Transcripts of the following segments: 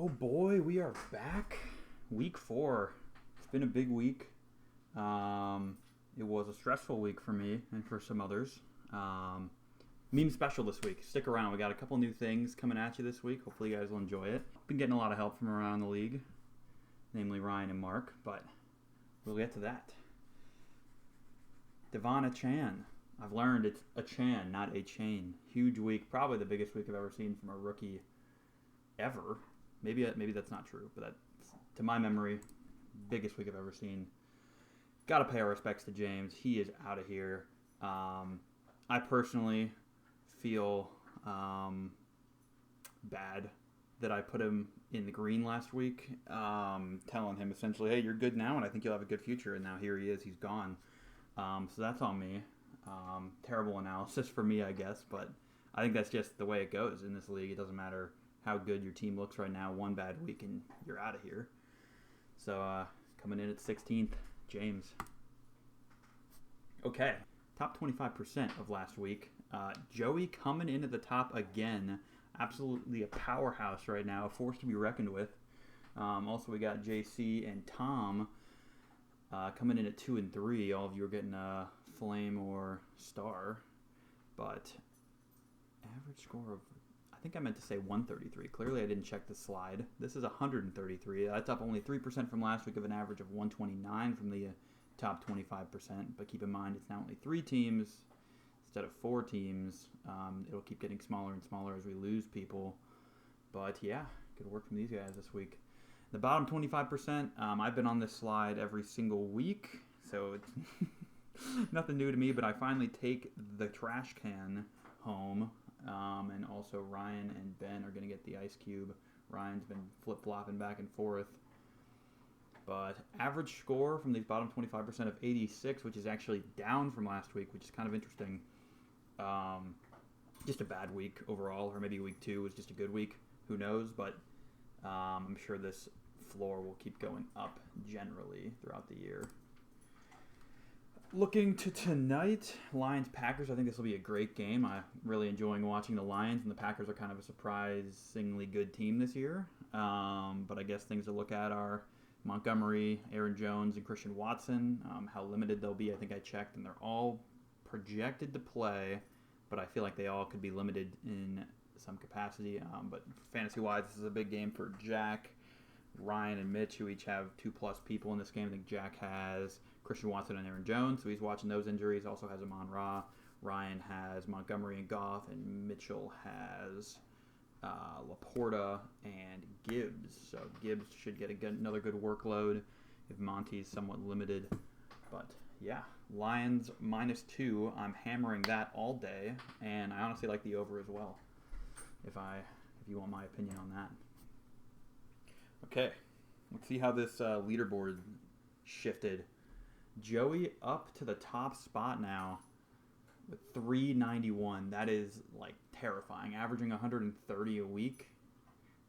Oh boy, we are back. Week 4. It's been a big week. It was a stressful week for me and for some others. Meme special this week. Stick around. We got a couple new things coming at you this week. Hopefully you guys will enjoy it. Been getting a lot of help from around the league, namely Ryan and Mark, but we'll get to that. Devon Chan. I've learned it's a Chan, not a chain. Huge week. Probably the biggest week I've ever seen from a rookie ever. Maybe that's not true, but that's, to my memory, biggest week I've ever seen. Got to pay our respects to James. He is out of here. I personally feel bad that I put him in the green last week, telling him essentially, hey, you're good now, and I think you'll have a good future. And now here he is. He's gone. So that's on me. Terrible analysis for me, I guess, but I think that's just the way it goes in this league. It doesn't matter how good your team looks right now. One bad week and you're out of here. So coming in at 16th, James. Okay, top 25% of last week. Joey coming in at the top again. Absolutely a powerhouse right now, a force to be reckoned with. Also, we got JC and Tom coming in at 2 and 3. All of you are getting a flame or star, but average score of, I think I meant to say 133. Clearly I didn't check the slide. This is 133. That's up only 3% from last week of an average of 129 from the top 25%. But keep in mind, it's now only 3 teams instead of 4 teams. It'll keep getting smaller and smaller as we lose people. But yeah, good work from these guys this week. The bottom 25%, I've been on this slide every single week, so it's nothing new to me, but I finally take the trash can home. And also Ryan and Ben are going to get the ice cube. Ryan's been flip-flopping back and forth. But average score from these bottom 25% of 86, which is actually down from last week, which is kind of interesting. Just a bad week overall, or maybe week 2 was just a good week. Who knows? But I'm sure this floor will keep going up generally throughout the year. Looking to tonight, Lions-Packers. I think this will be a great game. I'm really enjoying watching the Lions, and the Packers are kind of a surprisingly good team this year. But I guess things to look at are Montgomery, Aaron Jones, and Christian Watson. How limited they'll be, I think I checked, and they're all projected to play, but I feel like they all could be limited in some capacity. But fantasy-wise, this is a big game for Jack, Ryan, and Mitch, who each have 2+ people in this game. I think Jack has Christian Watson and Aaron Jones, so he's watching those injuries. Also has Amon-Ra. Ryan has Montgomery and Goff, and Mitchell has Laporta and Gibbs. So Gibbs should get another good workload if Monty's somewhat limited. But yeah, Lions -2. I'm hammering that all day, and I honestly like the over as well. If you want my opinion on that. Okay, let's see how this leaderboard shifted. Joey up to the top spot now with 391. That is like terrifying. Averaging 130 a week.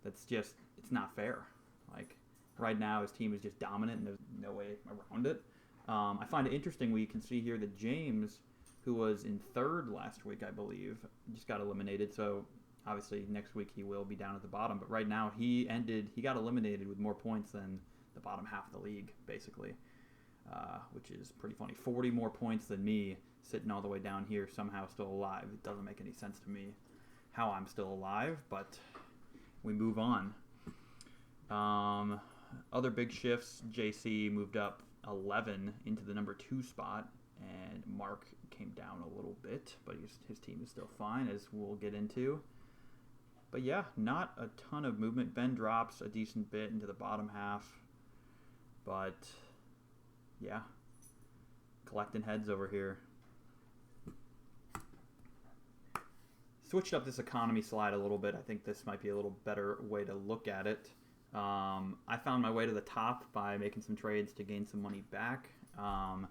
That's just, it's not fair. Like right now his team is just dominant and there's no way around it. I find it interesting, we can see here that James, who was in 3rd last week, I believe, just got eliminated. So obviously next week he will be down at the bottom. But right now he got eliminated with more points than the bottom half of the league, basically. Which is pretty funny. 40 more points than me, sitting all the way down here, somehow still alive. It doesn't make any sense to me how I'm still alive, but we move on. Other big shifts, JC moved up 11 into the number 2 spot, and Mark came down a little bit, but his team is still fine, as we'll get into. But yeah, not a ton of movement. Ben drops a decent bit into the bottom half, but yeah, collecting heads over here. Switched up this economy slide a little bit. I think this might be a little better way to look at it. I found my way to the top by making some trades to gain some money back. Now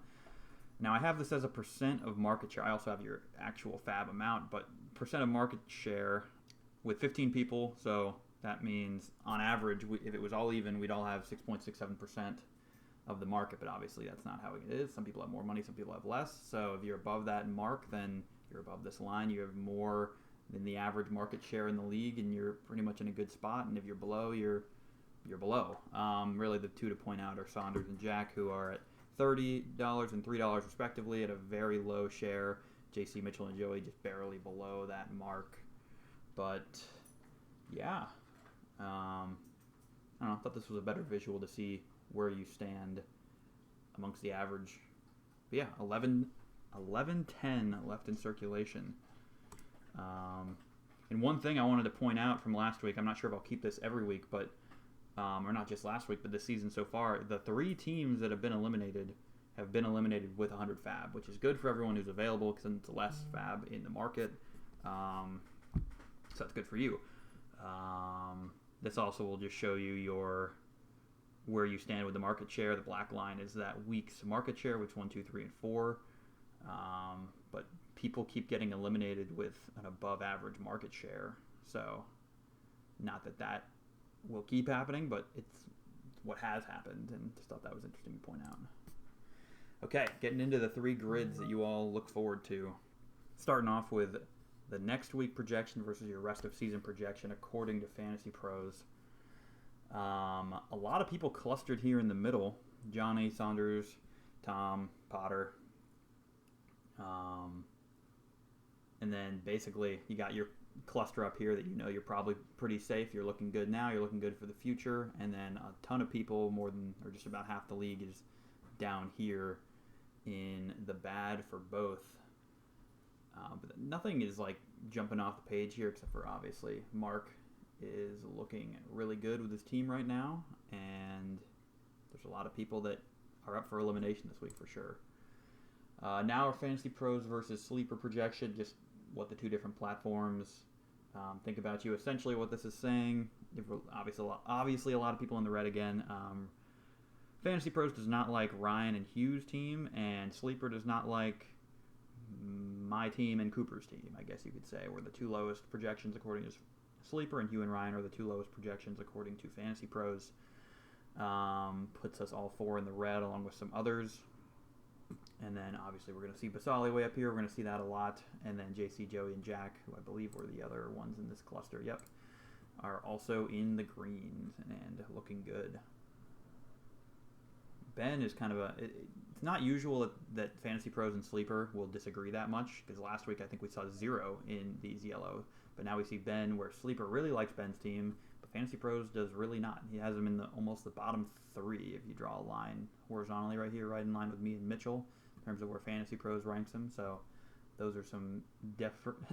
I have this as a percent of market share. I also have your actual fab amount, but percent of market share with 15 people. So that means on average, if it was all even, we'd all have 6.67% of the market, but obviously that's not how it is. Some people have more money, some people have less. So if you're above that mark, then you're above this line. You have more than the average market share in the league, and you're pretty much in a good spot. And if you're below, you're below. Really, the two to point out are Saunders and Jack, who are at $30 and $3 respectively at a very low share. JC, Mitchell, and Joey just barely below that mark. But yeah, I don't know. I thought this was a better visual to see where you stand amongst the average. But yeah, 11-10 left in circulation. And one thing I wanted to point out from last week, I'm not sure if I'll keep this every week, but or not just last week, but this season so far, the 3 teams that have been eliminated with 100 fab, which is good for everyone who's available because it's less fab in the market. So that's good for you. This also will just show you where you stand with the market share. The black line is that week's market share, which 1, 2, 3, and 4. But people keep getting eliminated with an above average market share. So not that will keep happening, but it's what has happened, and just thought that was interesting to point out. Okay, getting into the 3 grids that you all look forward to. Starting off with the next week projection versus your rest of season projection according to Fantasy Pros. A lot of people clustered here in the middle. Johnny, Saunders, Tom, Potter. And then basically you got your cluster up here that you know you're probably pretty safe. You're looking good now. You're looking good for the future. And then a ton of people, more than or just about half the league, is down here in the bad for both. But nothing is like jumping off the page here except for obviously Mark is looking really good with his team right now, and there's a lot of people that are up for elimination this week for sure. Now our Fantasy Pros versus Sleeper projection, just what the 2 different platforms think about you. Essentially what this is saying, obviously a lot of people in the red again. Fantasy Pros does not like Ryan and Hugh's team, and Sleeper does not like my team and Cooper's team, I guess you could say. We're the 2 lowest projections according to Sleeper, and Hugh and Ryan are the 2 lowest projections according to Fantasy Pros. Puts us all 4 in the red along with some others. And then obviously we're going to see Basali way up here. We're going to see that a lot. And then JC, Joey, and Jack, who I believe were the other ones in this cluster, are also in the greens and looking good. Ben is kind of it's not usual that Fantasy Pros and Sleeper will disagree that much, because last week I think we saw 0 in these yellow. But now we see Ben, where Sleeper really likes Ben's team, but Fantasy Pros does really not. He has him in almost the bottom 3 if you draw a line horizontally right here, right in line with me and Mitchell, in terms of where Fantasy Pros ranks him. So those are some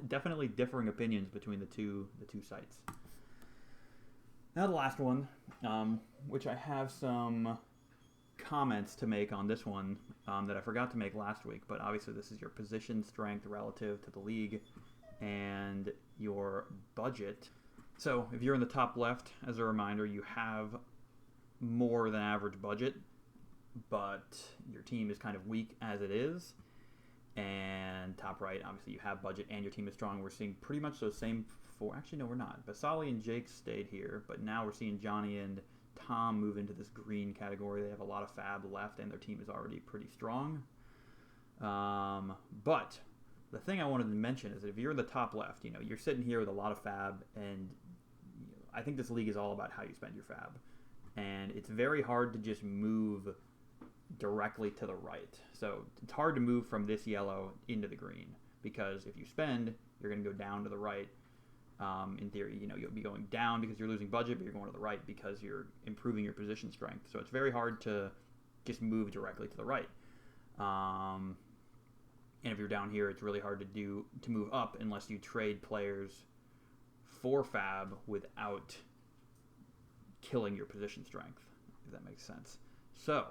definitely differing opinions between the two sites. Now the last one, which I have some comments to make on this one that I forgot to make last week, but obviously this is your position strength relative to the league and your budget. So if you're in the top left, as a reminder, you have more than average budget, but your team is kind of weak as it is. And top right, obviously you have budget and your team is strong. We're seeing pretty much those same 4. Actually, no, we're not. Basali and Jake stayed here, but now we're seeing Johnny and Tom move into this green category. They have a lot of fab left, and their team is already pretty strong. But the thing I wanted to mention is that if you're in the top left, you're sitting here with a lot of fab, and I think this league is all about how you spend your fab. And it's very hard to just move directly to the right. So it's hard to move from this yellow into the green, because if you spend, you're going to go down to the right. In theory, you'll be going down because you're losing budget, but you're going to the right because you're improving your position strength. So it's very hard to just move directly to the right. And if you're down here, it's really hard to move up unless you trade players for fab without killing your position strength, if that makes sense. So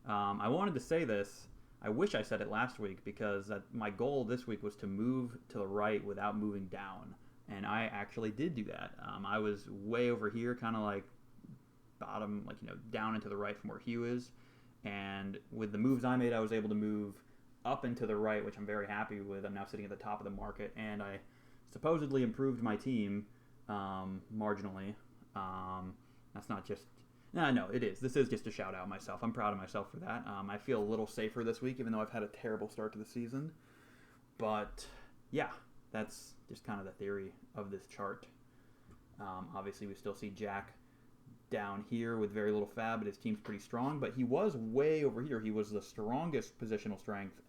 I wanted to say this. I wish I said it last week, because my goal this week was to move to the right without moving down. And I actually did do that. I was way over here, kind of like bottom, down into the right from where Hugh is. And with the moves I made, I was able to move up and to the right, which I'm very happy with. I'm now sitting at the top of the market, and I supposedly improved my team marginally. That's not just... No, it is. This is just a shout out myself. I'm proud of myself for that. I feel a little safer this week, even though I've had a terrible start to the season. But, yeah. that's just kind of the theory of this chart. Obviously, we still see Jack down here with very little fab, but his team's pretty strong. But he was way over here. He was the strongest positional strength,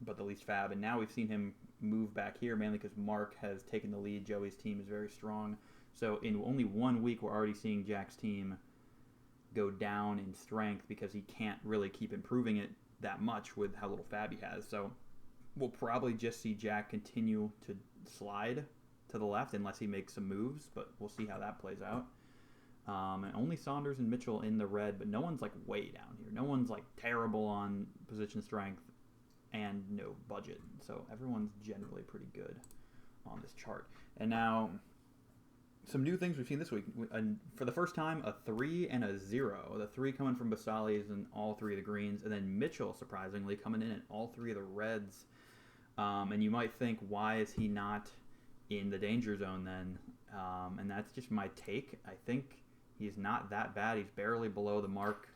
but the least fab. And now we've seen him move back here, mainly because Mark has taken the lead. Joey's team is very strong. So in only 1 week, we're already seeing Jack's team go down in strength because he can't really keep improving it that much with how little fab he has. So we'll probably just see Jack continue to slide to the left unless he makes some moves, but we'll see how that plays out. And only Saunders and Mitchell in the red, but no one's like way down here. No one's like terrible on position strength and no budget. So everyone's generally pretty good on this chart. And now some new things we've seen this week. For the first time, a 3 and a 0. The 3 coming from Basali's and all 3 of the greens, and then Mitchell surprisingly coming in at all 3 of the reds. And you might think, why is he not in the danger zone then? And that's just my take. I think he's not that bad. He's barely below the mark,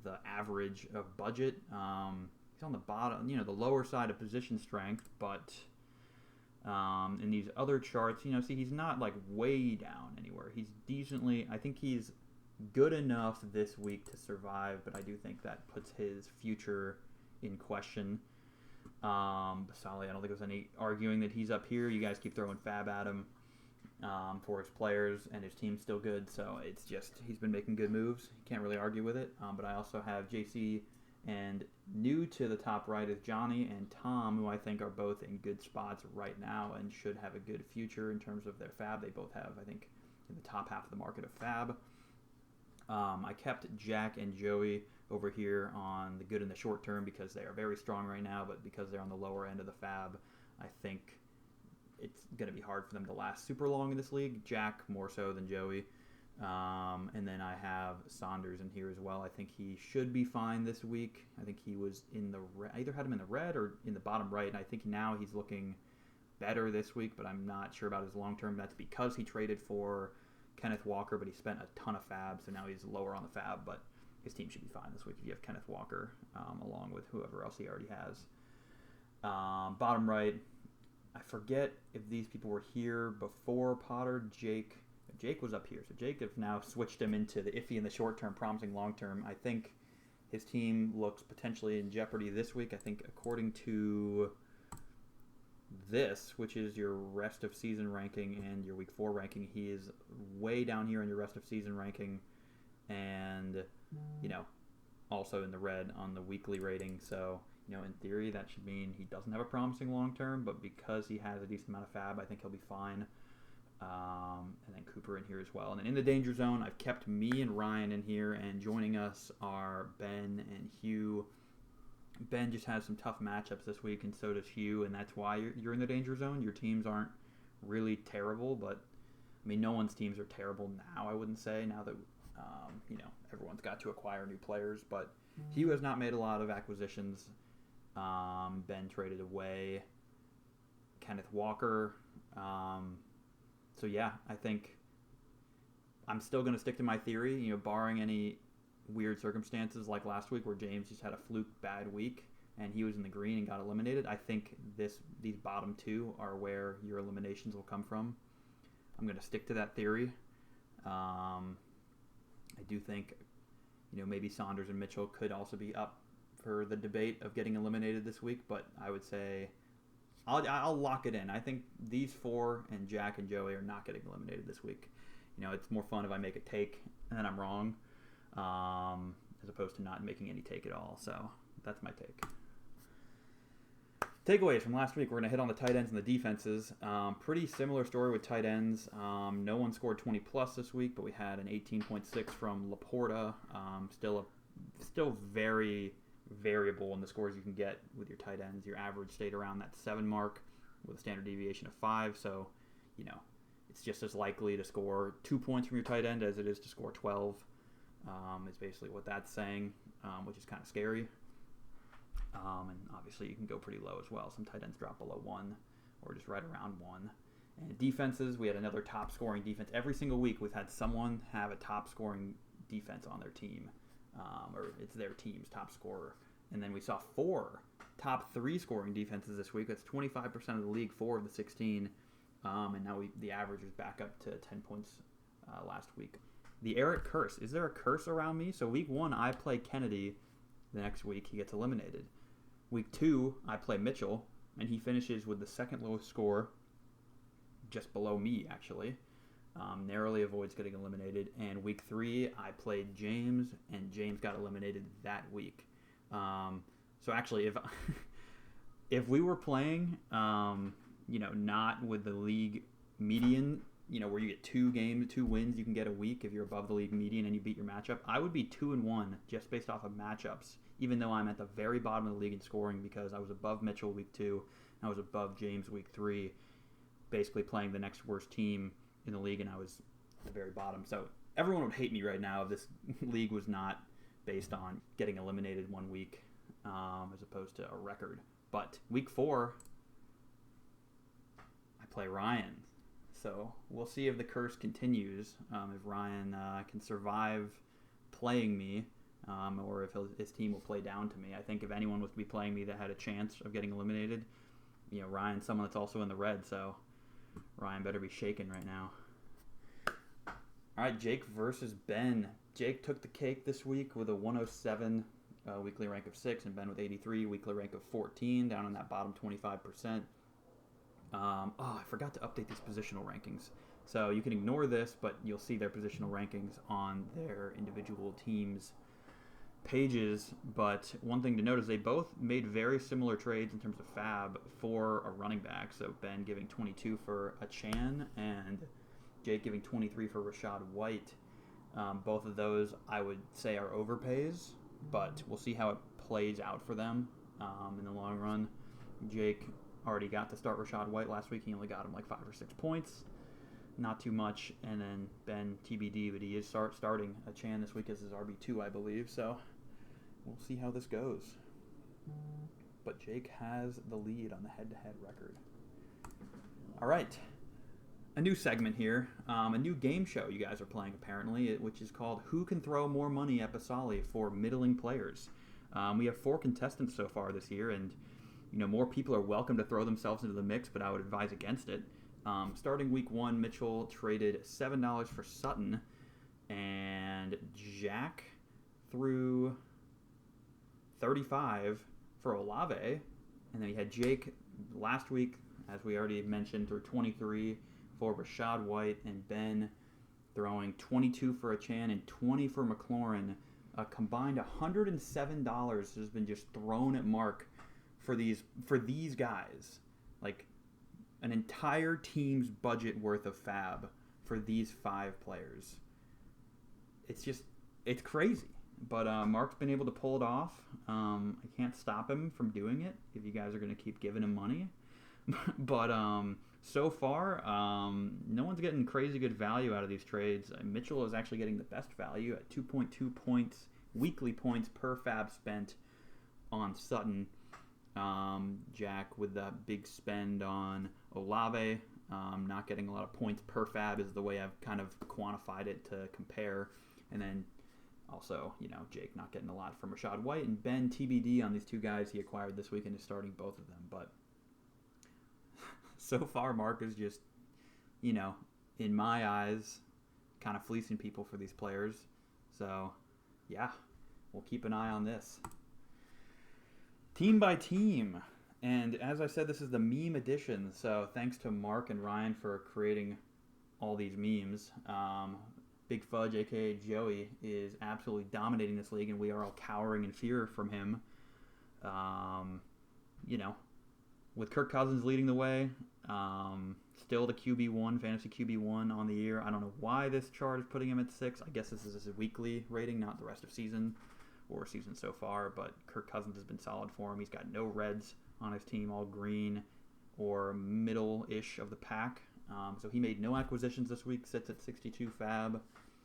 the average of budget. He's on the bottom, the lower side of position strength, but in these other charts, see, he's not like way down anywhere. He's decently, I think he's good enough this week to survive, but I do think that puts his future in question. Basali, I don't think there's any arguing that he's up here. You guys keep throwing fab at him for his players, and his team's still good, so it's just, he's been making good moves. You can't really argue with it, but I also have JC, and new to the top right is Johnny and Tom, who I think are both in good spots right now and should have a good future in terms of their fab. They both have, I think, in the top half of the market of fab. I kept Jack and Joey over here on the good in the short term because they are very strong right now, but because they're on the lower end of the fab, I think it's going to be hard for them to last super long in this league. Jack more so than Joey. And then I have Saunders in here as well. I think he should be fine this week. I think he was in the red. I either had him in the red or in the bottom right, and I think now he's looking better this week, but I'm not sure about his long term. That's because he traded for Kenneth Walker, but he spent a ton of fab, so now he's lower on the fab, but his team should be fine this week if you have Kenneth Walker along with whoever else he already has. Bottom right, I forget if these people were here before Potter. Jake was up here, so Jake have now switched him into the iffy in the short term, promising long term. I think his team looks potentially in jeopardy this week. I think according to this, which is your rest of season ranking and your week 4 ranking, he is way down here in your rest of season ranking, and also in the red on the weekly rating. So in theory that should mean he doesn't have a promising long term, but because he has a decent amount of fab, I think he'll be fine. And then Cooper in here as well. And then in the danger zone, I've kept me and Ryan in here, and joining us are Ben and Hugh. Ben just has some tough matchups this week, and so does Hugh, and that's why you're in the danger zone. Your teams aren't really terrible, but no one's teams are terrible now, I wouldn't say, now that everyone's got to acquire new players. But Hugh has not made a lot of acquisitions. Ben traded away Kenneth Walker. So yeah, I think I'm still going to stick to my theory, barring any weird circumstances like last week where James just had a fluke bad week and he was in the green and got eliminated. I think these bottom 2 are where your eliminations will come from. I'm going to stick to that theory. I do think, maybe Saunders and Mitchell could also be up for the debate of getting eliminated this week, but I would say I'll lock it in. I think these 4 and Jack and Joey are not getting eliminated this week. It's more fun if I make a take and then I'm wrong, as opposed to not making any take at all. So that's my take. Takeaways from last week, we're going to hit on the tight ends and the defenses. Pretty similar story with tight ends. No one scored 20 plus this week, but we had an 18.6 from Laporta. Still very variable in the scores you can get with your tight ends. Your average stayed around that 7 mark with a standard deviation of 5, so it's just as likely to score 2 points from your tight end as it is to score 12, is basically what that's saying, which is kind of scary. And obviously you can go pretty low as well. Some tight ends drop below 1 or just right around 1. And defenses, we had another top scoring defense. Every single week we've had someone have a top scoring defense on their team, or it's their team's top scorer. And then we saw 4 top 3 scoring defenses this week. That's 25% of the league, 4 of the 16. And now the average is back up to 10 points last week. The Eric curse. Is there a curse around me? So week 1, I play Kennedy. The next week, he gets eliminated. Week 2, I play Mitchell, and he finishes with the second lowest score, just below me, actually. Narrowly avoids getting eliminated. And week 3, I played James, and James got eliminated that week. So actually, if we were playing, not with the league median, where you get 2 wins you can get a week if you're above the league median and you beat your matchup, I would be 2-1 just based off of matchups, even though I'm at the very bottom of the league in scoring because I was above Mitchell week 2, and I was above James week 3, basically playing the next worst team in the league, and I was at the very bottom. So everyone would hate me right now if this league was not based on getting eliminated one week as opposed to a record. But week 4, I play Ryan. So we'll see if the curse continues, if Ryan can survive playing me, or if his team will play down to me. I think if anyone was to be playing me that had a chance of getting eliminated, Ryan's someone that's also in the red, so Ryan better be shaking right now. All right, Jake versus Ben. Jake took the cake this week with a 107 weekly rank of 6, and Ben with 83 weekly rank of 14, down on that bottom 25%. I forgot to update these positional rankings. So you can ignore this, but you'll see their positional rankings on their individual teams' pages. But one thing to note is they both made very similar trades in terms of fab for a running back. So Ben giving 22 for Achan and Jake giving 23 for Rashad White. Both of those I would say are overpays, but we'll see how it plays out for them in the long run. Jake already got to start Rashad White last week. He only got him like 5 or 6 points. Not too much. And then Ben TBD, but he is starting Achan this week as his RB2, I believe. So we'll see how this goes. But Jake has the lead on the head-to-head record. All right. A new segment here. A new game show you guys are playing, apparently, which is called Who Can Throw More Money at Basali for Middling Players. We have 4 contestants so far this year, and more people are welcome to throw themselves into the mix, but I would advise against it. Starting week 1, Mitchell traded $7 for Sutton, and Jack threw 35 for Olave, and then he had Jake last week, as we already mentioned, threw 23 for Rashad White, and Ben throwing 22 for Achan and 20 for McLaurin. A combined $107 has been just thrown at Mark for these guys. Like an entire team's budget worth of fab for these 5 players. It's crazy. But Mark's been able to pull it off. I can't stop him from doing it if you guys are going to keep giving him money. But so far, no one's getting crazy good value out of these trades. Mitchell is actually getting the best value at 2.2 points, weekly points per fab spent on Sutton. Jack with that big spend on Olave, not getting a lot of points per fab is the way I've kind of quantified it to compare. And then also, Jake not getting a lot from Rashad White, and Ben TBD on these 2 guys he acquired this week and is starting both of them. But so far, Mark is just, in my eyes, kind of fleecing people for these players. So, yeah, we'll keep an eye on this. Team by team. And as I said, this is the meme edition. So thanks to Mark and Ryan for creating all these memes. Big Fudge, a.k.a. Joey, is absolutely dominating this league, and we are all cowering in fear from him. With Kirk Cousins leading the way, still the QB1, fantasy QB1 on the year. I don't know why this chart is putting him at 6. I guess this is his weekly rating, not the rest of season or season so far, but Kirk Cousins has been solid for him. He's got no reds on his team, all green or middle-ish of the pack. So he made no acquisitions this week, sits at 62 fab.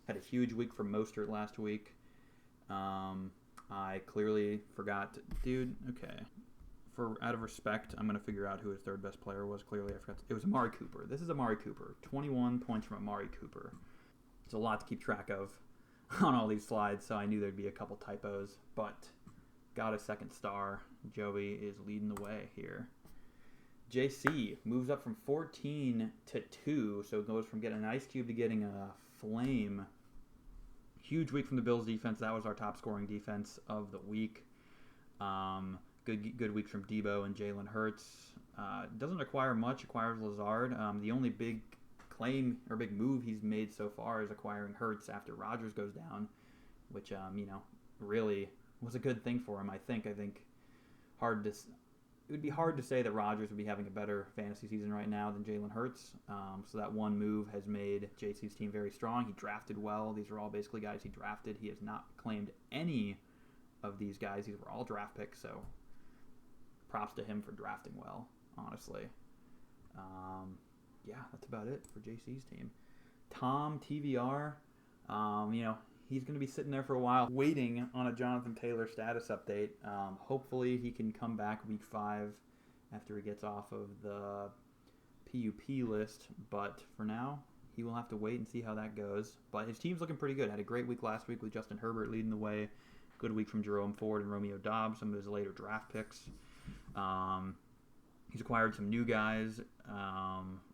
Had a huge week for Mostert last week. I clearly forgot. Okay. Out of respect, I'm going to figure out who his 3rd best player was. Clearly, I forgot. It was Amari Cooper. This is Amari Cooper. 21 points from Amari Cooper. It's a lot to keep track of on all these slides, so I knew there'd be a couple typos. But got a second star. Joey is leading the way here. JC moves up from 14 to 2, so it goes from getting an ice cube to getting a flame. Huge week from the Bills defense. That was our top scoring defense of the week. Good week from Debo and Jalen Hurts. Doesn't acquire much. Acquires Lazard. The only big claim or big move he's made so far is acquiring Hurts after Rodgers goes down, which really was a good thing for him. I think it would be hard to say that Rodgers would be having a better fantasy season right now than Jalen Hurts. So that one move has made JC's team very strong. He drafted well. These are all basically guys he drafted. He has not claimed any of these guys. These were all draft picks, so props to him for drafting well, honestly. Yeah, that's about it for JC's team. Tom, TVR, he's going to be sitting there for a while waiting on a Jonathan Taylor status update. Hopefully he can come back week 5 after he gets off of the PUP list. But for now, he will have to wait and see how that goes. But his team's looking pretty good. Had a great week last week with Justin Herbert leading the way. Good week from Jerome Ford and Romeo Doubs, some of his later draft picks. He's acquired some new guys.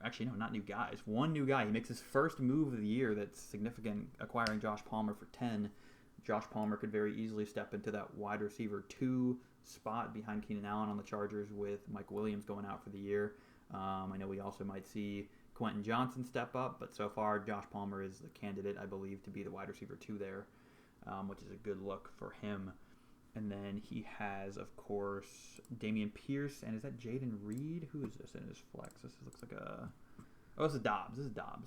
Actually, no, not new guys. One new guy. He makes his first move of the year that's significant, acquiring Josh Palmer for 10. Josh Palmer could very easily step into that wide receiver 2 spot behind Keenan Allen on the Chargers with Mike Williams going out for the year. I know we also might see Quentin Johnson step up, but so far Josh Palmer is the candidate, I believe, to be the wide receiver 2 there, which is a good look for him. And then he has, of course, Dameon Pierce, and is that Jaden Reed? Who is this in his flex? This looks like a... Oh, this is Dobbs.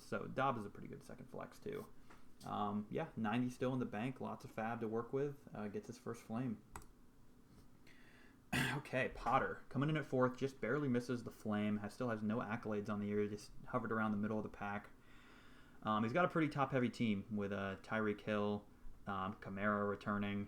So Dobbs is a pretty good second flex, too. 90 still in the bank. Lots of fab to work with. Gets his first flame. Okay, Potter. Coming in at 4th, just barely misses the flame. Still has no accolades on the year. Just hovered around the middle of the pack. He's got a pretty top-heavy team with Tyreek Hill, Kamara returning.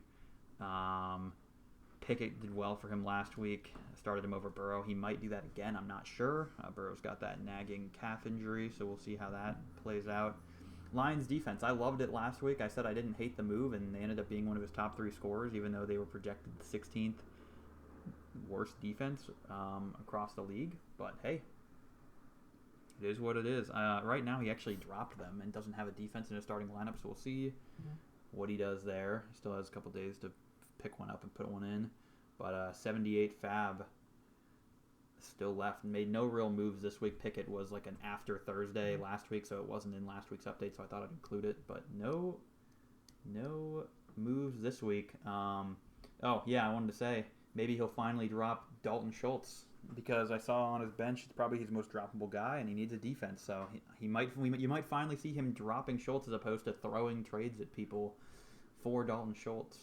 Pickett did well for him last week. Started him over Burrow. He might do that again. I'm not sure. Burrow's got that nagging calf injury, so we'll see how that plays out. Lions defense. I loved it last week. I said I didn't hate the move, and they ended up being one of his top 3 scorers, even though they were projected 16th worst defense across the league. But hey, it is what it is. Right now, he actually dropped them and doesn't have a defense in his starting lineup, so we'll see what he does there. He still has a couple days to pick one up and put one in. But 78 fab still left. Made no real moves this week. Pickett was like an after Thursday last week, so it wasn't in last week's update, so I thought I'd include it. But no moves this week. I wanted to say maybe he'll finally drop Dalton Schultz, because I saw on his bench it's probably his most droppable guy, and he needs a defense. So you might finally see him dropping Schultz as opposed to throwing trades at people for Dalton Schultz.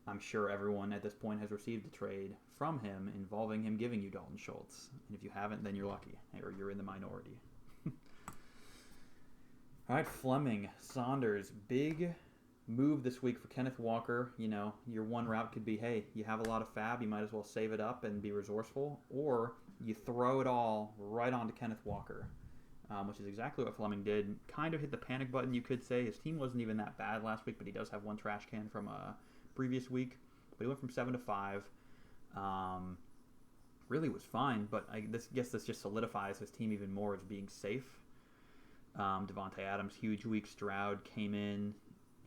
I'm sure everyone at this point has received a trade from him involving him giving you Dalton Schultz. And if you haven't, then you're lucky, or you're in the minority. All right, Fleming, Saunders, big move this week for Kenneth Walker. Your one route could be, hey, you have a lot of fab, you might as well save it up and be resourceful, or you throw it all right onto Kenneth Walker, which is exactly what Fleming did. Kind of hit the panic button, you could say. His team wasn't even that bad last week, but he does have one trash can from a previous week. But he went from 7 to 5. Really was fine, but I guess this just solidifies his team even more as being safe. Devontae Adams, huge week. Stroud came in,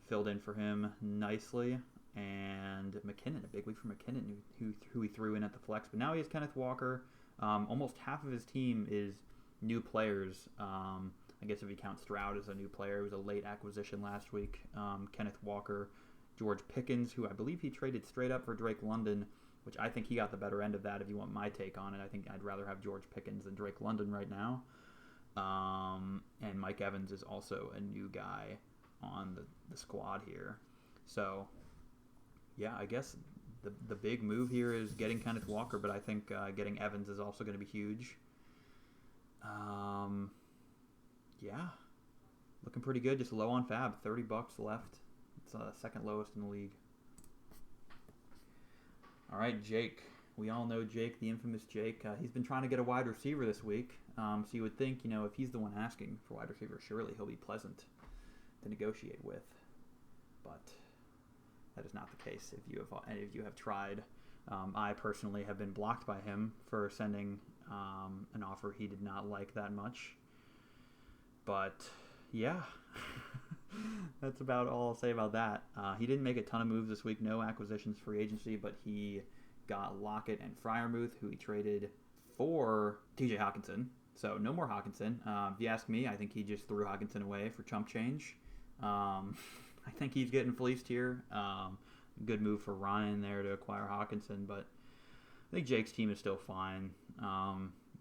filled in for him nicely, and McKinnon, a big week for McKinnon, who he threw in at the flex. But now he has Kenneth Walker. Almost half of his team is new players. I guess if you count Stroud as a new player, it was a late acquisition last week. Kenneth Walker, George Pickens, who I believe he traded straight up for Drake London, which I think he got the better end of that. If you want my take on it, I think I'd rather have George Pickens than Drake London right now. And Mike Evans is also a new guy on the squad here. So, yeah, I guess the big move here is getting Kenneth Walker, but I think getting Evans is also going to be huge. Looking pretty good. Just low on fab. $30 left. It's second lowest in the league. All right, Jake. We all know Jake, the infamous Jake. He's been trying to get a wide receiver this week. So you would think, if he's the one asking for wide receiver, surely he'll be pleasant to negotiate with. But That is not the case if any of you have tried. I personally have been blocked by him for sending an offer he did not like that much. But yeah, that's about all I'll say about that. He didn't make a ton of moves this week, no acquisitions, free agency, but he got Lockett and Freiermuth, who he traded for TJ Hawkinson. So no more Hawkinson. If you ask me, I think he just threw Hawkinson away for chump change. I think he's getting fleeced here. Good move for Ryan there to acquire Hawkinson, but I think Jake's team is still fine.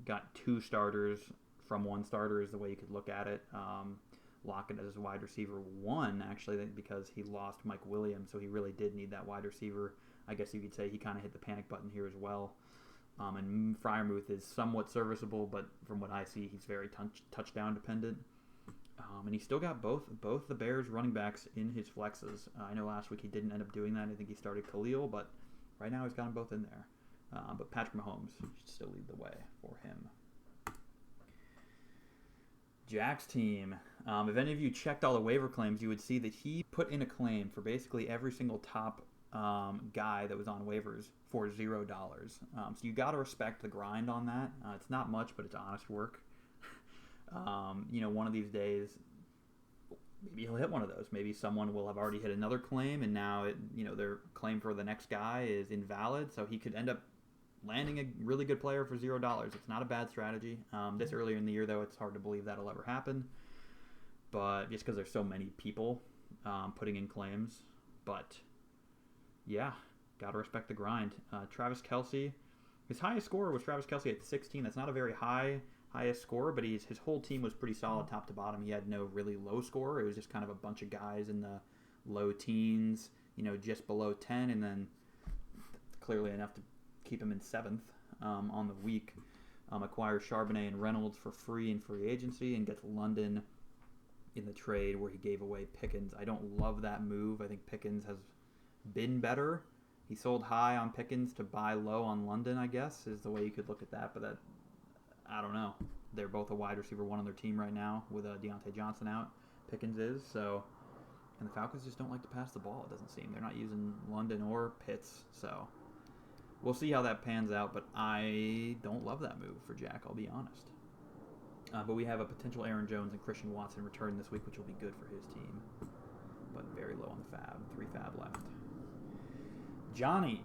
Got 2 starters from 1 starter is the way you could look at it. Lockett as wide receiver 1, actually, because he lost Mike Williams, so he really did need that wide receiver. I guess you could say he kind of hit the panic button here as well. And Freiermuth is somewhat serviceable, but from what I see, he's very touchdown dependent. And he still got both the Bears running backs in his flexes. I know last week he didn't end up doing that. I think he started Khalil, but right now he's got them both in there. But Patrick Mahomes should still lead the way for him. Jack's team. If any of you checked all the waiver claims, you would see that he put in a claim for basically every single top guy that was on waivers for $0. So you got to respect the grind on that. It's not much, but it's honest work. One of these days, maybe he'll hit one of those. Maybe someone will have already hit another claim, and now their claim for the next guy is invalid. So he could end up landing a really good player for $0. It's not a bad strategy. This earlier in the year, though, it's hard to believe that'll ever happen. But just because there's so many people putting in claims. But yeah, gotta respect the grind. Travis Kelce, his highest score was Travis Kelce at 16. That's not a very highest score, but his whole team was pretty solid top to bottom. He had no really low score. It was just kind of a bunch of guys in the low teens, just below 10, and then clearly enough to keep him in 7th on the week. Acquires Charbonnet and Reynolds for free in free agency and gets London in the trade where he gave away Pickens. I don't love that move. I think Pickens has been better. He sold high on Pickens to buy low on London, I guess, is the way you could look at that. But that, I don't know. They're both a wide receiver 1 on their team right now with Deontay Johnson out. Pickens is. So, and the Falcons just don't like to pass the ball, it doesn't seem. They're not using London or Pitts. So we'll see how that pans out. But I don't love that move for Jack, I'll be honest. But we have a potential Aaron Jones and Christian Watson return this week, which will be good for his team. But very low on the fab. 3 fab left. Johnny.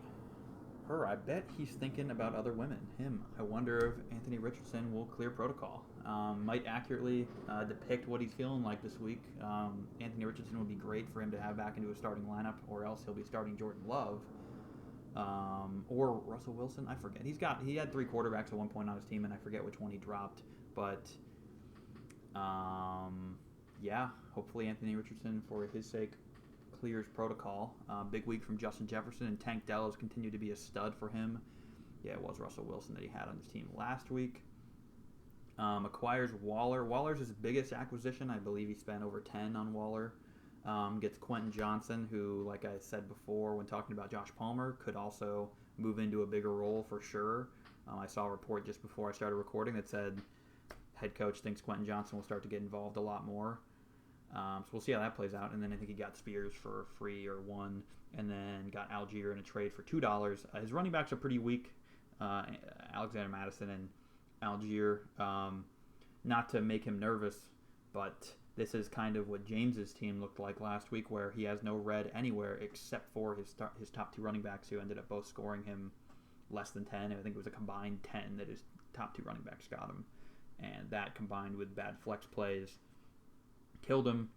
I bet he's thinking about other women. Him. I wonder if Anthony Richardson will clear protocol. Might accurately depict what he's feeling like this week. Anthony Richardson would be great for him to have back into a starting lineup, or else he'll be starting Jordan Love. Or Russell Wilson. I forget. He had 3 quarterbacks at one point on his team, and I forget which one he dropped. But yeah, hopefully Anthony Richardson, for his sake, clears protocol. Big week from Justin Jefferson, and Tank Dell has continued to be a stud for him. Yeah, it was Russell Wilson that he had on his team last week. Acquires Waller. Waller's his biggest acquisition. I believe he spent over 10 on Waller. Gets Quentin Johnson, who, like I said before when talking about Josh Palmer, could also move into a bigger role for sure. I saw a report just before I started recording that said head coach thinks Quentin Johnson will start to get involved a lot more. So we'll see how that plays out. And then I think he got Spears for free or 1, and then got Algier in a trade for $2. His running backs are pretty weak, Alexander Madison and Algier. Not to make him nervous, but this is kind of what James's team looked like last week, where he has no red anywhere except for his top 2 running backs, who ended up both scoring him less than 10. I think it was a combined 10 that his top 2 running backs got him. And that combined with bad flex plays killed him.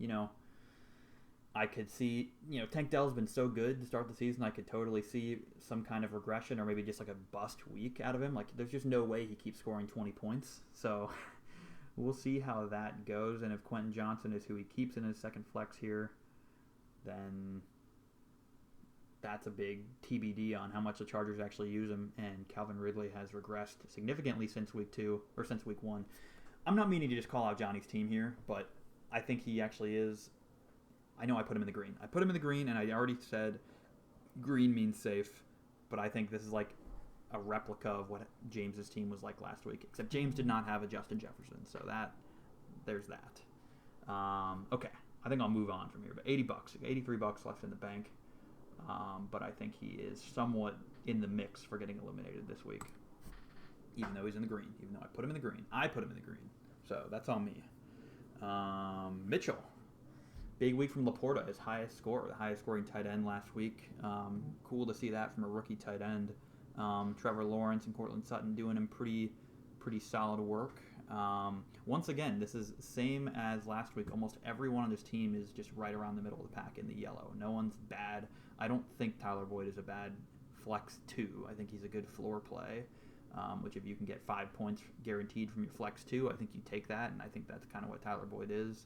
I could see, Tank Dell's been so good to start the season. I could totally see some kind of regression, or maybe just like a bust week out of him. Like, there's just no way he keeps scoring 20 points. So we'll see how that goes. And if Quentin Johnson is who he keeps in his second flex here, then that's a big TBD on how much the Chargers actually use him. And Calvin Ridley has regressed significantly since week 1. I'm not meaning to just call out Johnny's team here, but I think he actually is. I know I put him in the green. I put him in the green, and I already said green means safe, but I think this is like a replica of what James's team was like last week, except James did not have a Justin Jefferson, so there's that. Okay, I think I'll move on from here, but $80, $83 left in the bank. But I think he is somewhat in the mix for getting eliminated this week, even though he's in the green. Even though I put him in the green, so that's on me. Mitchell, big week from Laporta, his highest score, the highest scoring tight end last week. Cool to see that from a rookie tight end. Trevor Lawrence and Cortland Sutton doing him pretty solid work. Once again, this is the same as last week. Almost everyone on this team is just right around the middle of the pack in the yellow. No one's bad. I don't think Tyler Boyd is a bad flex 2. I think he's a good floor play, which if you can get 5 points guaranteed from your flex 2, I think you take that, and I think that's kind of what Tyler Boyd is.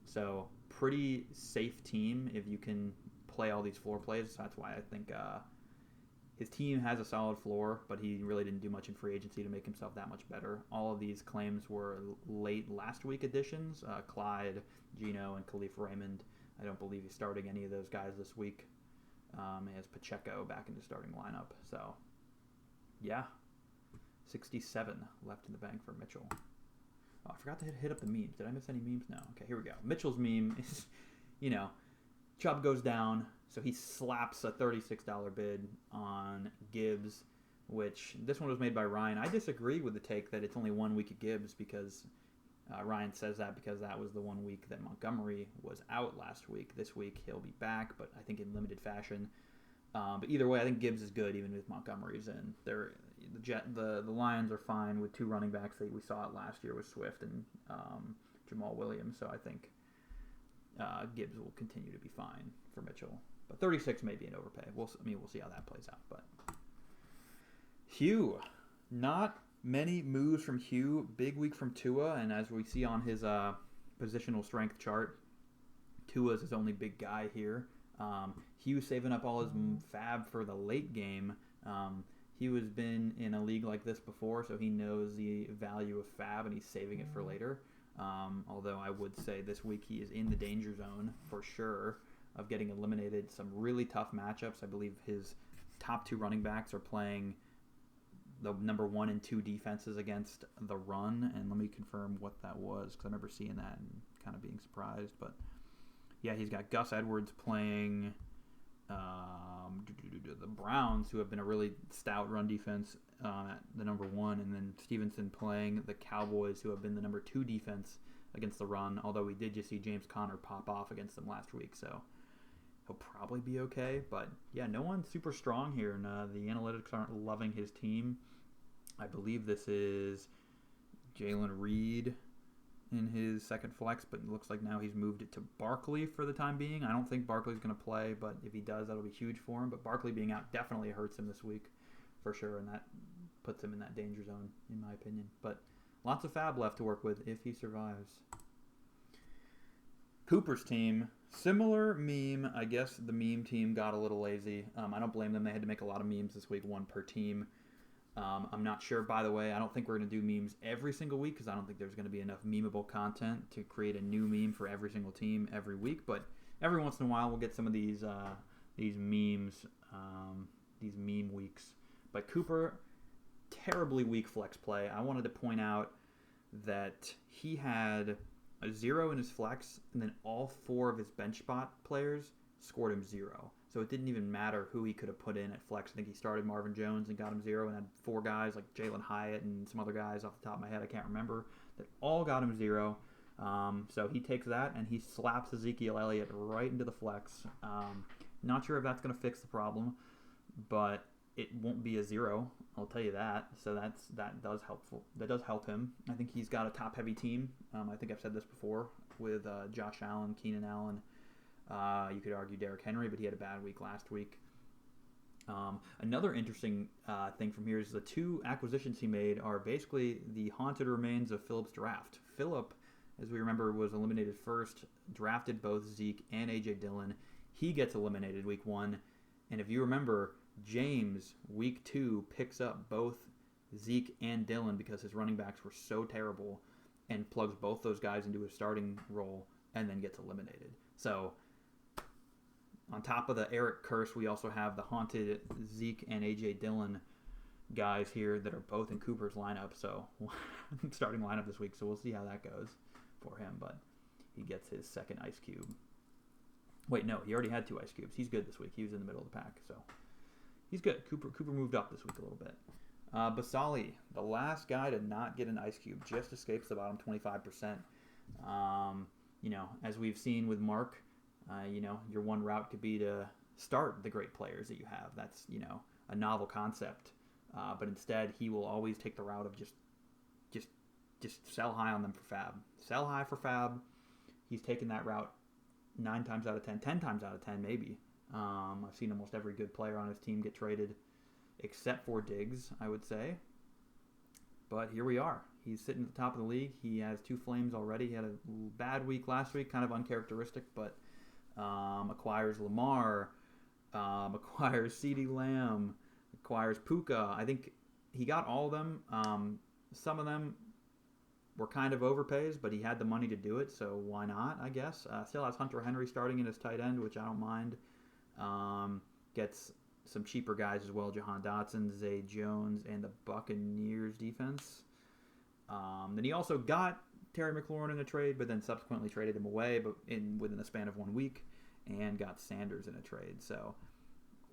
So pretty safe team if you can play all these floor plays. So that's why I think his team has a solid floor, but he really didn't do much in free agency to make himself that much better. All of these claims were late last week additions. Clyde, Gino, and Khalif Raymond. I don't believe he's starting any of those guys this week. He has Pacheco back in the starting lineup. So, yeah, 67 left in the bank for Mitchell. Oh, I forgot to hit up the memes. Did I miss any memes? No. Okay, here we go. Mitchell's meme is, Chubb goes down, so he slaps a $36 bid on Gibbs, which this one was made by Ryan. I disagree with the take that it's only 1 week of Gibbs because Ryan says that because that was the 1 week that Montgomery was out last week. This week he'll be back, but I think in limited fashion. But either way, I think Gibbs is good even if Montgomery's in. The Lions are fine with 2 running backs. We saw it last year with Swift and Jamal Williams, so I think Gibbs will continue to be fine for Mitchell. But 36 may be an overpay. We'll see how that plays out. But Hugh, not many moves from Hugh. Big week from Tua, and as we see on his positional strength chart, Tua's his only big guy here. Hugh saving up all his fab for the late game. He was been in a league like this before, so he knows the value of fab, and he's saving it for later. Although I would say this week he is in the danger zone for sure of getting eliminated. Some really tough matchups. I believe his top 2 running backs are playing the number 1 and 2 defenses against the run. And let me confirm what that was because I remember seeing that and kind of being surprised. But yeah, he's got Gus Edwards playing the Browns, who have been a really stout run defense at the number 1, and then Stevenson playing the Cowboys, who have been the number 2 defense against the run, although we did just see James Conner pop off against them last week, so he'll probably be okay. But yeah, no one's super strong here, and the analytics aren't loving his team. I believe this is Jalen Reed in his second flex, but it looks like now he's moved it to Barkley for the time being. I don't think Barkley's going to play, but if he does, that'll be huge for him. But Barkley being out definitely hurts him this week for sure, and that puts him in that danger zone, in my opinion. But lots of fab left to work with if he survives. Cooper's team, similar meme. I guess the meme team got a little lazy. I don't blame them. They had to make a lot of memes this week, 1 per team. I'm not sure, by the way, I don't think we're going to do memes every single week because I don't think there's going to be enough memeable content to create a new meme for every single team every week. But every once in a while, we'll get some of these memes, these meme weeks. But Cooper, terribly weak flex play. I wanted to point out that he had a 0 in his flex, and then all 4 of his bench spot players scored him 0. So it didn't even matter who he could have put in at flex. I think he started Marvin Jones and got him 0 and had 4 guys like Jalen Hyatt and some other guys off the top of my head I can't remember that all got him 0. So he takes that and he slaps Ezekiel Elliott right into the flex. Not sure if that's going to fix the problem, but it won't be a 0. I'll tell you that. So that does help him. I think he's got a top heavy team. I think I've said this before with Josh Allen, Keenan Allen. You could argue Derrick Henry, but he had a bad week last week. Another interesting thing from here is the 2 acquisitions he made are basically the haunted remains of Phillip's draft. Phillip, as we remember, was eliminated first, drafted both Zeke and A.J. Dillon. He gets eliminated week 1. And if you remember, James, week 2, picks up both Zeke and Dillon because his running backs were so terrible and plugs both those guys into his starting role and then gets eliminated. So on top of the Eric curse, we also have the haunted Zeke and A.J. Dillon guys here that are both in Cooper's lineup. So starting lineup this week. So we'll see how that goes for him. But he gets his second ice cube. Wait, no, he already had 2 ice cubes. He's good this week. He was in the middle of the pack, so he's good. Cooper moved up this week a little bit. Basali, the last guy to not get an ice cube, just escapes the bottom 25%. As we've seen with Mark, your one route could be to start the great players that you have. That's, a novel concept. But instead, he will always take the route of just sell high on them for fab. Sell high for fab. He's taken that route 9 times out of 10, 10 times out of 10 maybe. I've seen almost every good player on his team get traded, except for Diggs, I would say. But here we are. He's sitting at the top of the league. He has 2 flames already. He had a bad week last week, kind of uncharacteristic, but acquires Lamar, acquires CeeDee Lamb, acquires Puka. I think he got all of them. Some of them were kind of overpays, but he had the money to do it, so why not, I guess. Still has Hunter Henry starting in his tight end, which I don't mind. Gets some cheaper guys as well, Jahan Dotson, Zay Jones, and the Buccaneers defense. Then he also got Terry McLaurin in a trade, but then subsequently traded him away within the span of 1 week, and got Sanders in a trade. So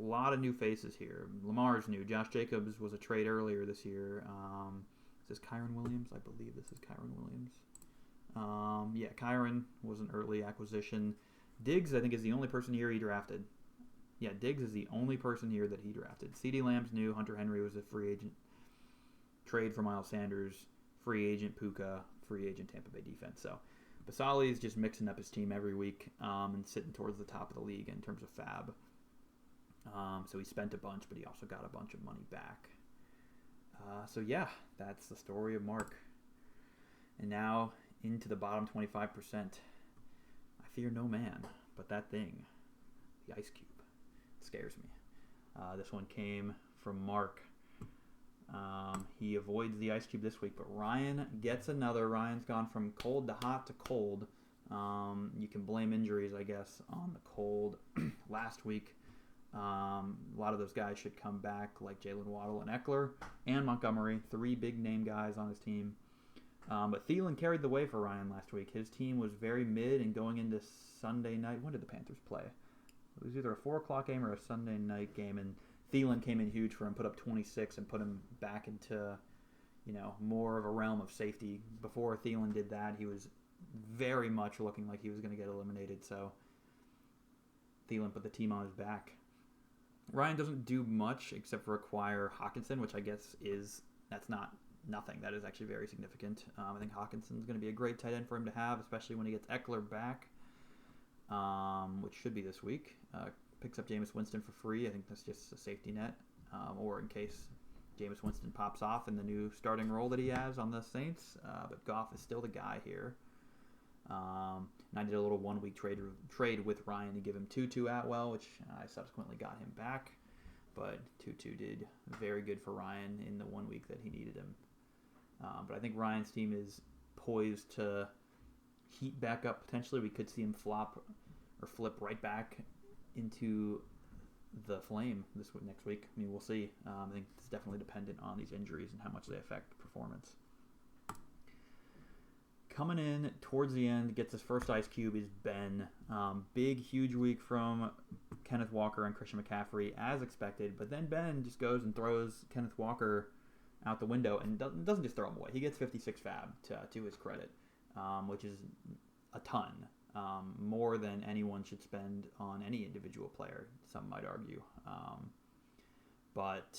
a lot of new faces here. Lamar's new. Josh Jacobs was a trade earlier this year. Is this Kyron Williams? I believe this is Kyron Williams. Kyron was an early acquisition. Diggs, I think, is the only person here he drafted. Yeah, Diggs is the only person here that he drafted. CeeDee Lamb's new. Hunter Henry was a free agent. Trade for Miles Sanders. Free agent Puka. Free agent Tampa Bay defense. So Basali is just mixing up his team every week and sitting towards the top of the league in terms of fab. So he spent a bunch, but he also got a bunch of money back. That's the story of Mark. And now into the bottom 25%. I fear no man, but that thing, the ice cube, scares me. This one came from Mark. He avoids the ice cube this week, but Ryan gets another. Ryan's gone from cold to hot to cold. You can blame injuries, I guess, on the cold. Last week, a lot of those guys should come back, like Jalen Waddle and Eckler and Montgomery, 3 big-name guys on his team. But Thielen carried the way for Ryan last week. His team was very mid, and going into Sunday night, when did the Panthers play? It was either a 4 o'clock game or a Sunday night game, and Thielen came in huge for him, put up 26 and put him back into, more of a realm of safety. Before Thielen did that, he was very much looking like he was going to get eliminated, so Thielen put the team on his back. Ryan doesn't do much except for acquire Hawkinson, which I guess that's not nothing. That is actually very significant. I think Hawkinson's going to be a great tight end for him to have, especially when he gets Eckler back, which should be this week. Picks up Jameis Winston for free. I think that's just a safety net, or in case Jameis Winston pops off in the new starting role that he has on the Saints. But Goff is still the guy here. And I did a little 1-week trade with Ryan to give him Tutu Atwell, which I subsequently got him back. But Tutu did very good for Ryan in the 1 week that he needed him. But I think Ryan's team is poised to heat back up potentially. We could see him flop or flip right back into the flame next week. I mean, we'll see. I think it's definitely dependent on these injuries and how much they affect performance. Coming in towards the end, gets his first ice cube is Ben. Big, huge week from Kenneth Walker and Christian McCaffrey, as expected. But then Ben just goes and throws Kenneth Walker out the window and doesn't just throw him away. He gets 56 fab to his credit, which is a ton. More than anyone should spend on any individual player, some might argue. But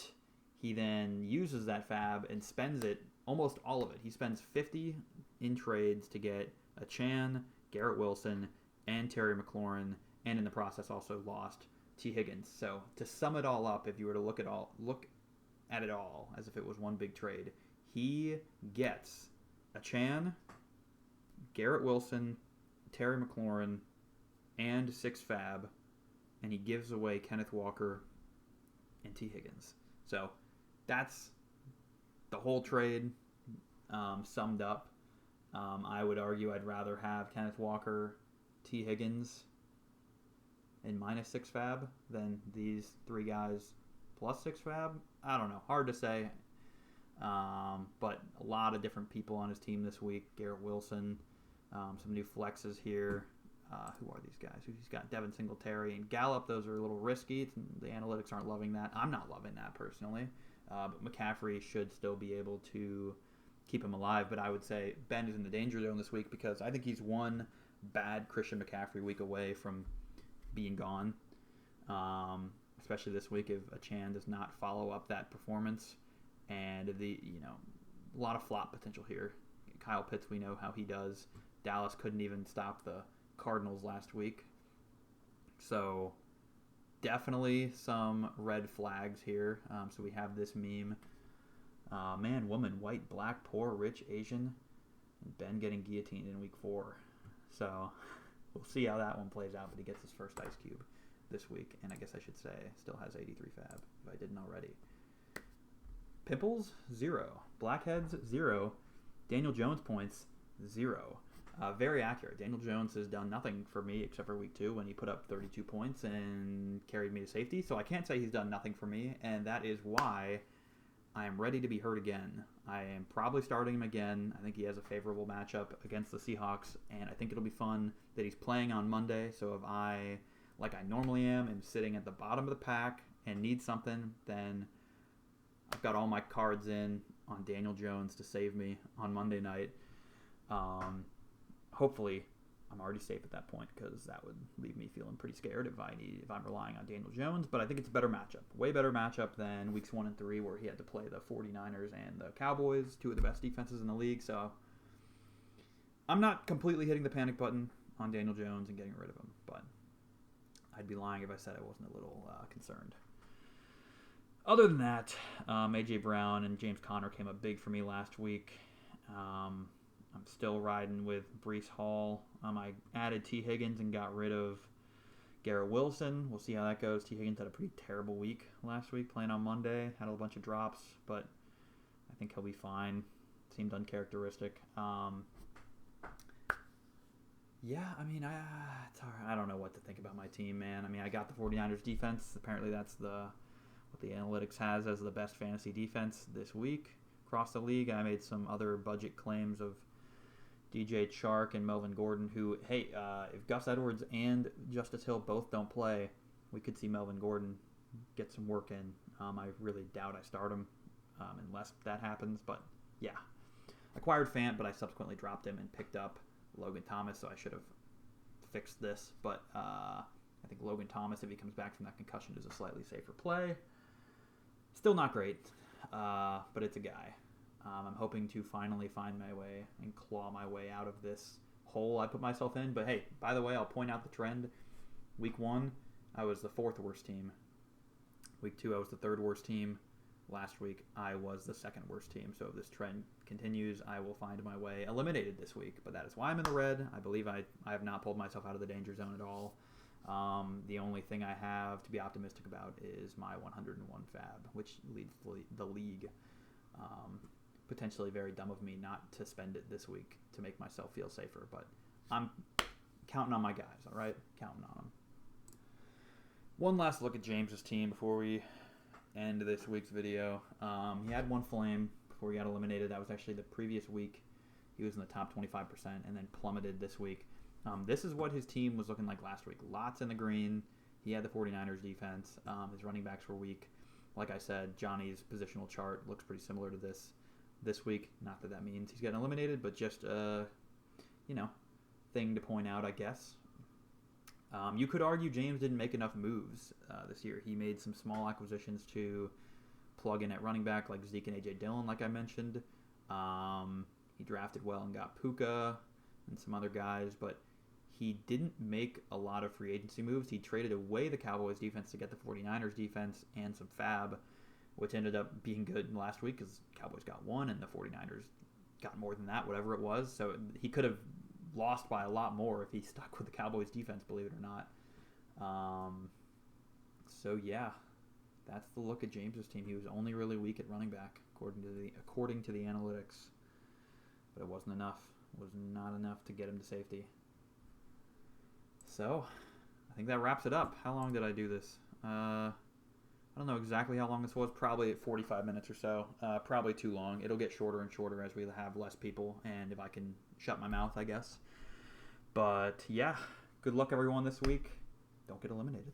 he then uses that fab and spends it, almost all of it. He spends 50 in trades to get a Chan, Garrett Wilson, and Terry McLaurin, and in the process also lost T. Higgins. So to sum it all up, if you were to look at it all as if it was one big trade, he gets a Chan, Garrett Wilson, Terry McLaurin, and 6 fab, and he gives away Kenneth Walker and T. Higgins. So that's the whole trade summed up. I would argue I'd rather have Kenneth Walker, T. Higgins, and minus 6 fab than these 3 guys plus 6 fab. I don't know. Hard to say. But a lot of different people on his team this week. Garrett Wilson, some new flexes here. who are these guys? He's got Devin Singletary and Gallup. Those are a little risky. The analytics aren't loving that. I'm not loving that personally. But McCaffrey should still be able to keep him alive. But I would say Ben is in the danger zone this week because I think he's one bad Christian McCaffrey week away from being gone. Especially this week if Achan does not follow up that performance. And a lot of flop potential here. Kyle Pitts, we know how he does. Dallas couldn't even stop the Cardinals last week. So definitely some red flags here. So we have this meme. Man, woman, white, black, poor, rich, Asian, and Ben getting guillotined in week 4. So we'll see how that one plays out, but he gets his first ice cube this week. And I guess I should say still has 83 fab if I didn't already. Pimples, 0. Blackheads, 0. Daniel Jones points, 0. Very accurate. Daniel Jones has done nothing for me except for week 2 when he put up 32 points and carried me to safety. So I can't say he's done nothing for me, and that is why I am ready to be hurt again. I am probably starting him again. I think he has a favorable matchup against the Seahawks, and I think it'll be fun that he's playing on Monday. So if I, like I normally am sitting at the bottom of the pack and need something, then I've got all my cards in on Daniel Jones to save me on Monday night. Hopefully, I'm already safe at that point because that would leave me feeling pretty scared if I'm relying on Daniel Jones. But I think it's a better matchup, way better matchup than weeks 1 and 3 where he had to play the 49ers and the Cowboys, 2 of the best defenses in the league. So I'm not completely hitting the panic button on Daniel Jones and getting rid of him, but I'd be lying if I said I wasn't a little concerned. Other than that, A.J. Brown and James Conner came up big for me last week. I'm still riding with Breece Hall. I added T. Higgins and got rid of Garrett Wilson. We'll see how that goes. T. Higgins had a pretty terrible week last week, playing on Monday. Had a bunch of drops, but I think he'll be fine. Seemed uncharacteristic. Yeah, I mean, it's hard. I don't know what to think about my team, man. I mean, I got the 49ers defense. Apparently that's what the analytics has as the best fantasy defense this week across the league. I made some other budget claims of DJ Chark and Melvin Gordon, who, hey, if Gus Edwards and Justice Hill both don't play, we could see Melvin Gordon get some work in. I really doubt I start him unless that happens, but yeah. Acquired Fant, but I subsequently dropped him and picked up Logan Thomas, so I should have fixed this, but I think Logan Thomas, if he comes back from that concussion, is a slightly safer play. Still not great, but it's a guy. I'm hoping to finally find my way and claw my way out of this hole I put myself in. But hey, by the way, I'll point out the trend. Week 1, I was the 4th worst team. Week 2, I was the 3rd worst team. Last week, I was the 2nd worst team. So if this trend continues, I will find my way eliminated this week. But that is why I'm in the red. I believe I have not pulled myself out of the danger zone at all. The only thing I have to be optimistic about is my 101 fab, which leads the league. Potentially very dumb of me not to spend it this week to make myself feel safer, but I'm counting on my guys, all right? Counting on them. One last look at James's team before we end this week's video. He had 1 flame before he got eliminated. That was actually the previous week. He was in the top 25% and then plummeted this week. This is what his team was looking like last week. Lots in the green. He had the 49ers defense. His running backs were weak. Like I said, Johnny's positional chart looks pretty similar to this week. Not that means he's getting eliminated, but just thing to point out, I guess. You could argue James didn't make enough moves this year. He made some small acquisitions to plug in at running back, like Zeke and A.J. Dillon, like I mentioned. He drafted well and got Puka and some other guys, but he didn't make a lot of free agency moves. He traded away the Cowboys defense to get the 49ers defense and some fab, which ended up being good last week because Cowboys got 1 and the 49ers got more than that, whatever it was. So he could have lost by a lot more if he stuck with the Cowboys defense, believe it or not. So yeah, that's the look at James's team. He was only really weak at running back according to the analytics, but it wasn't enough. It was not enough to get him to safety. So I think that wraps it up. How long did I do this? I don't know exactly how long this was. Probably 45 minutes or so. Probably too long. It'll get shorter and shorter as we have less people, and if I can shut my mouth, I guess. But yeah, Good luck, everyone, this week. Don't get eliminated.